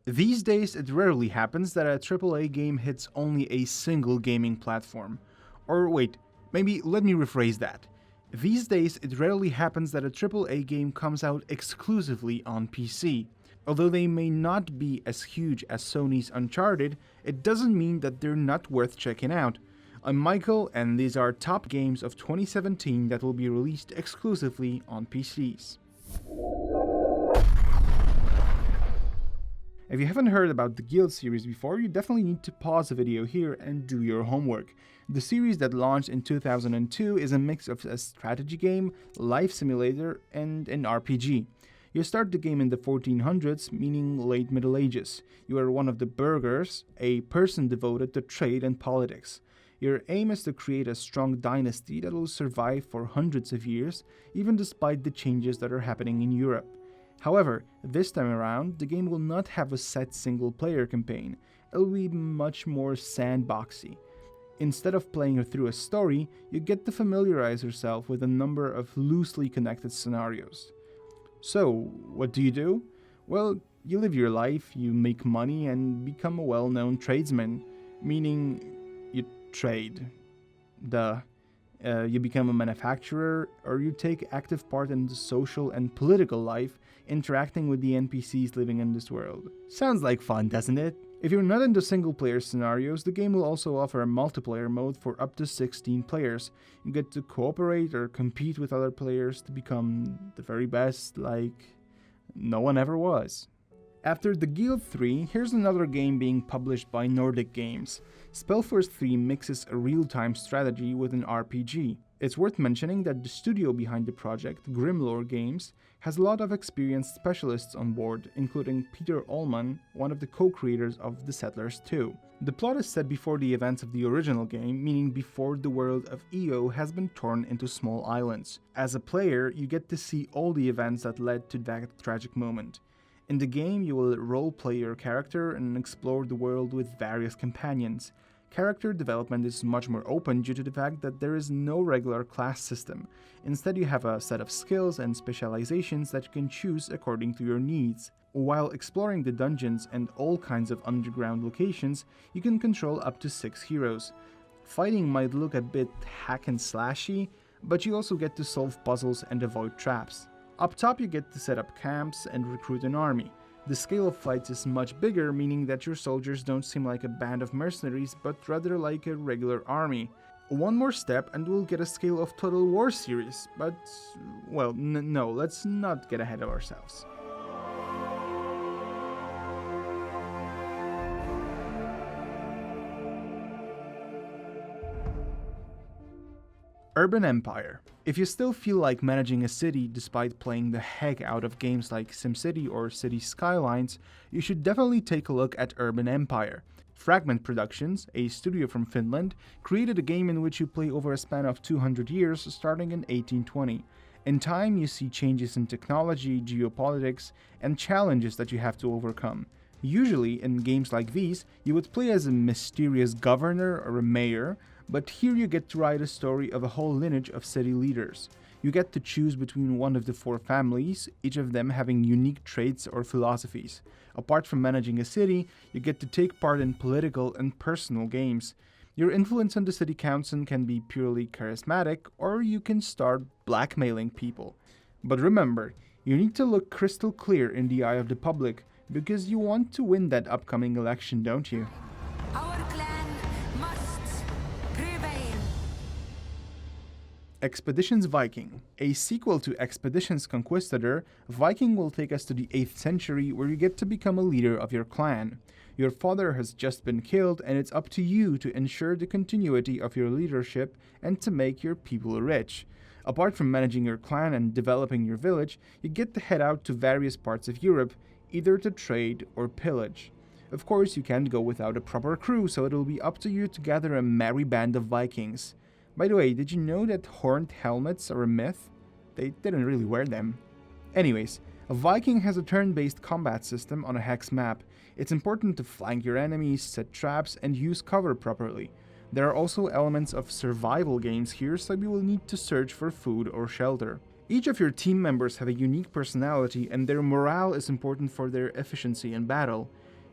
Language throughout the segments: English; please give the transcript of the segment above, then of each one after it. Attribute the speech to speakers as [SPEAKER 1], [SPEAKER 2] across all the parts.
[SPEAKER 1] These days, it rarely happens that a AAA game hits only a single gaming platform. Or wait, maybe let me rephrase that. These days, it rarely happens that a AAA game comes out exclusively on PC. Although they may not be as huge as Sony's Uncharted, it doesn't mean that they're not worth checking out. I'm Michael, and these are top games of 2017 that will be released exclusively on PCs. If you haven't heard about the Guild series before, you definitely need to pause the video here and do your homework. The series that launched in 2002 is a mix of a strategy game, life simulator, and an RPG. You start the game in the 1400s, meaning late Middle Ages. You are one of the burghers, a person devoted to trade and politics. Your aim is to create a strong dynasty that will survive for hundreds of years, even despite the changes that are happening in Europe. However, this time around, the game will not have a set single-player campaign. It will be much more sandboxy. Instead of playing through a story, you get to familiarize yourself with a number of loosely connected scenarios. So, what do? Well, you live your life, you make money, and become a well-known tradesman, meaning you trade. You become a manufacturer, or you take active part in the social and political life, interacting with the NPCs living in this world. Sounds like fun, doesn't it? If you're not into single-player scenarios, the game will also offer a multiplayer mode for up to 16 players. You get to cooperate or compete with other players to become the very best, like no one ever was. After the Guild 3, here's another game being published by Nordic Games. Spellforce 3 mixes a real-time strategy with an RPG. It's worth mentioning that the studio behind the project, Grimlore Games, has a lot of experienced specialists on board, including Peter Ullman, one of the co-creators of The Settlers 2. The plot is set before the events of the original game, meaning before the world of EO has been torn into small islands. As a player, you get to see all the events that led to that tragic moment. In the game, you will role-play your character and explore the world with various companions. Character development is much more open due to the fact that there is no regular class system. Instead, you have a set of skills and specializations that you can choose according to your needs. While exploring the dungeons and all kinds of underground locations, you can control up to 6 heroes. Fighting might look a bit hack and slashy, but you also get to solve puzzles and avoid traps. Up top, you get to set up camps and recruit an army. The scale of fights is much bigger, meaning that your soldiers don't seem like a band of mercenaries, but rather like a regular army. One more step and we'll get a scale of Total War series, but, well, no, let's not get ahead of ourselves. Urban Empire. If you still feel like managing a city despite playing the heck out of games like SimCity or City Skylines, you should definitely take a look at Urban Empire. Fragment Productions, a studio from Finland, created a game in which you play over a span of 200 years starting in 1820. In time, you see changes in technology, geopolitics, and challenges that you have to overcome. Usually, in games like these, you would play as a mysterious governor or a mayor, but here you get to write a story of a whole lineage of city leaders. You get to choose between one of the 4 families, each of them having unique traits or philosophies. Apart from managing a city, you get to take part in political and personal games. Your influence on the city council can be purely charismatic, or you can start blackmailing people. But remember, you need to look crystal clear in the eye of the public, because you want to win that upcoming election, don't you? Expeditions Viking. A sequel to Expeditions Conquistador, Viking will take us to the 8th century where you get to become a leader of your clan. Your father has just been killed and it's up to you to ensure the continuity of your leadership and to make your people rich. Apart from managing your clan and developing your village, you get to head out to various parts of Europe, either to trade or pillage. Of course, you can't go without a proper crew, so it'll be up to you to gather a merry band of Vikings. By the way, did you know that horned helmets are a myth? They didn't really wear them. Anyways, a Viking has a turn-based combat system on a hex map. It's important to flank your enemies, set traps, and use cover properly. There are also elements of survival games here, so you will need to search for food or shelter. Each of your team members have a unique personality, and their morale is important for their efficiency in battle.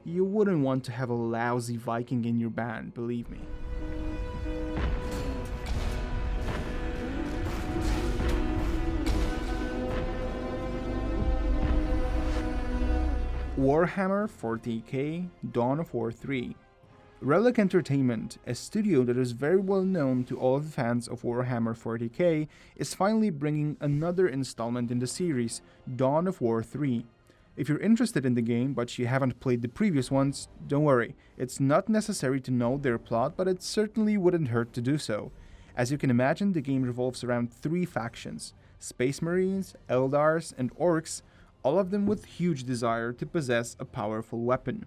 [SPEAKER 1] you wouldn't want to have a lousy Viking in your band, believe me. Warhammer 40k Dawn of War 3. Relic Entertainment, a studio that is very well known to all the fans of Warhammer 40k, is finally bringing another installment in the series, Dawn of War 3. If you're interested in the game but you haven't played the previous ones, don't worry, it's not necessary to know their plot, but it certainly wouldn't hurt to do so. As you can imagine, the game revolves around 3 factions: Space Marines, Eldars, and Orcs, all of them with huge desire to possess a powerful weapon.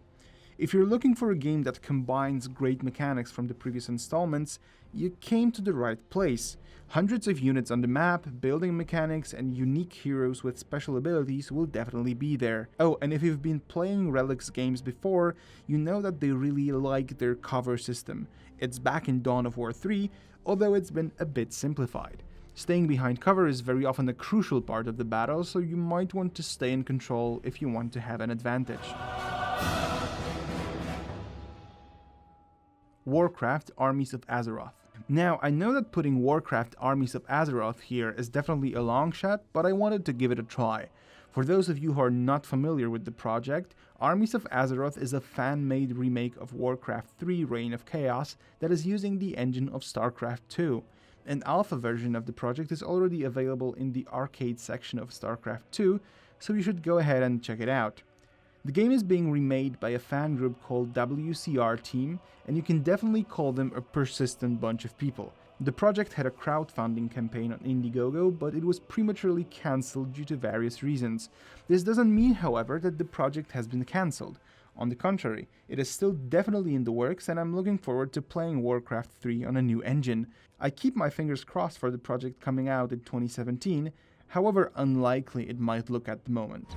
[SPEAKER 1] If you're looking for a game that combines great mechanics from the previous installments, you came to the right place. Hundreds of units on the map, building mechanics, and unique heroes with special abilities will definitely be there. Oh, and if you've been playing Relic's games before, you know that they really like their cover system. It's back in Dawn of War 3, although it's been a bit simplified. Staying behind cover is very often a crucial part of the battle, so you might want to stay in control if you want to have an advantage. WARCRAFT Armies of Azeroth. Now, I know that putting WARCRAFT Armies of Azeroth here is definitely a long shot, but I wanted to give it a try. For those of you who are not familiar with the project, Armies of Azeroth is a fan-made remake of Warcraft 3 Reign of Chaos that is using the engine of StarCraft 2. An alpha version of the project is already available in the arcade section of StarCraft 2, so you should go ahead and check it out. The game is being remade by a fan group called WCR Team, and you can definitely call them a persistent bunch of people. The project had a crowdfunding campaign on Indiegogo, but it was prematurely cancelled due to various reasons. This doesn't mean, however, that the project has been cancelled. On the contrary, it is still definitely in the works, and I'm looking forward to playing Warcraft 3 on a new engine. I keep my fingers crossed for the project coming out in 2017, however unlikely it might look at the moment.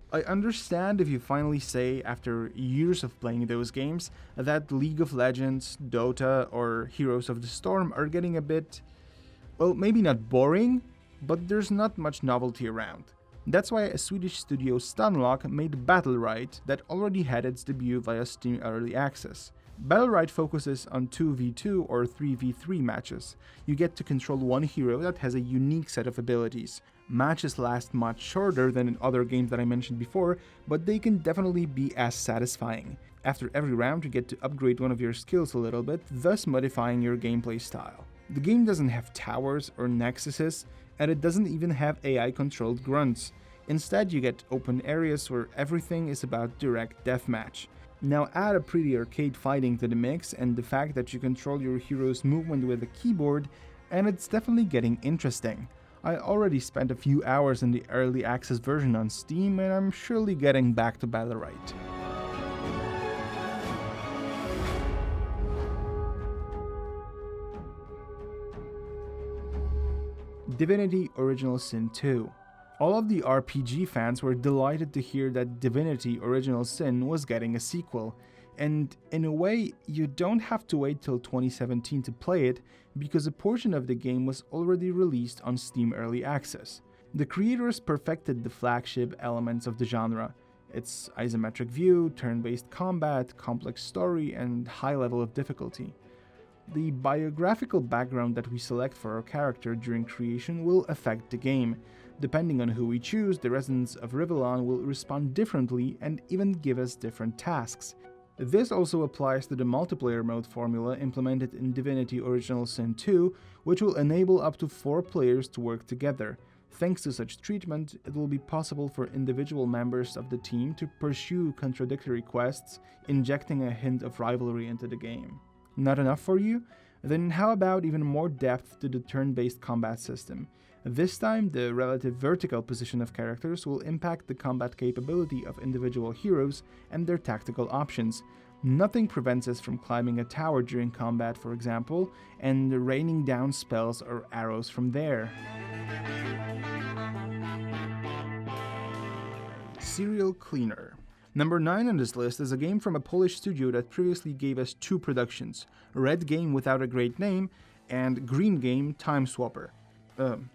[SPEAKER 1] I understand if you finally say, after years of playing those games, that League of Legends, Dota, or Heroes of the Storm are getting a bit, well, maybe not boring, but there's not much novelty around. That's why a Swedish studio, Stunlock, made Battlerite that already had its debut via Steam Early Access. Battlerite focuses on 2v2 or 3v3 matches. You get to control one hero that has a unique set of abilities. Matches last much shorter than in other games that I mentioned before, but they can definitely be as satisfying. After every round you get to upgrade one of your skills a little bit, thus modifying your gameplay style. The game doesn't have towers or nexuses, and it doesn't even have AI-controlled grunts. Instead, you get open areas where everything is about direct deathmatch. Now add a pretty arcade fighting to the mix and the fact that you control your hero's movement with a keyboard, and it's definitely getting interesting. I already spent a few hours in the early access version on Steam, and I'm surely getting back to Battlerite. Divinity Original Sin 2. All of the RPG fans were delighted to hear that Divinity Original Sin was getting a sequel, and in a way, you don't have to wait till 2017 to play it, because a portion of the game was already released on Steam Early Access. The creators perfected the flagship elements of the genre: its isometric view, turn-based combat, complex story, and high level of difficulty. The biographical background that we select for our character during creation will affect the game. Depending on who we choose, the residents of Rivellon will respond differently and even give us different tasks. This also applies to the multiplayer mode formula implemented in Divinity Original Sin 2, which will enable up to 4 players to work together. Thanks to such treatment, it will be possible for individual members of the team to pursue contradictory quests, injecting a hint of rivalry into the game. Not enough for you? Then how about even more depth to the turn-based combat system? This time, the relative vertical position of characters will impact the combat capability of individual heroes and their tactical options. Nothing prevents us from climbing a tower during combat, for example, and raining down spells or arrows from there. Serial Cleaner. Number 9 on this list is a game from a Polish studio that previously gave us 2 productions, Red Game Without a Great Name and Green Game Time Swapper.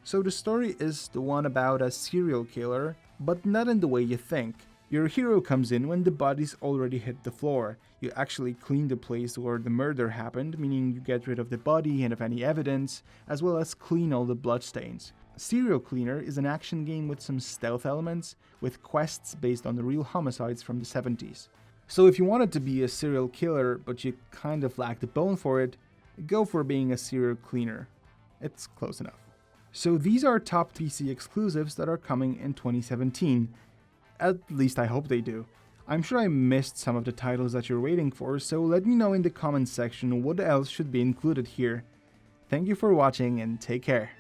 [SPEAKER 1] So the story is the one about a serial killer, but not in the way you think. Your hero comes in when the bodies already hit the floor. You actually clean the place where the murder happened, meaning you get rid of the body and of any evidence, as well as clean all the bloodstains. Serial Cleaner is an action game with some stealth elements, with quests based on the real homicides from the 70s. So if you wanted to be a serial killer, but you kind of lack the bone for it, go for being a serial cleaner. It's close enough. So these are top PC exclusives that are coming in 2017. At least I hope they do. I'm sure I missed some of the titles that you're waiting for, so let me know in the comments section what else should be included here. Thank you for watching and take care.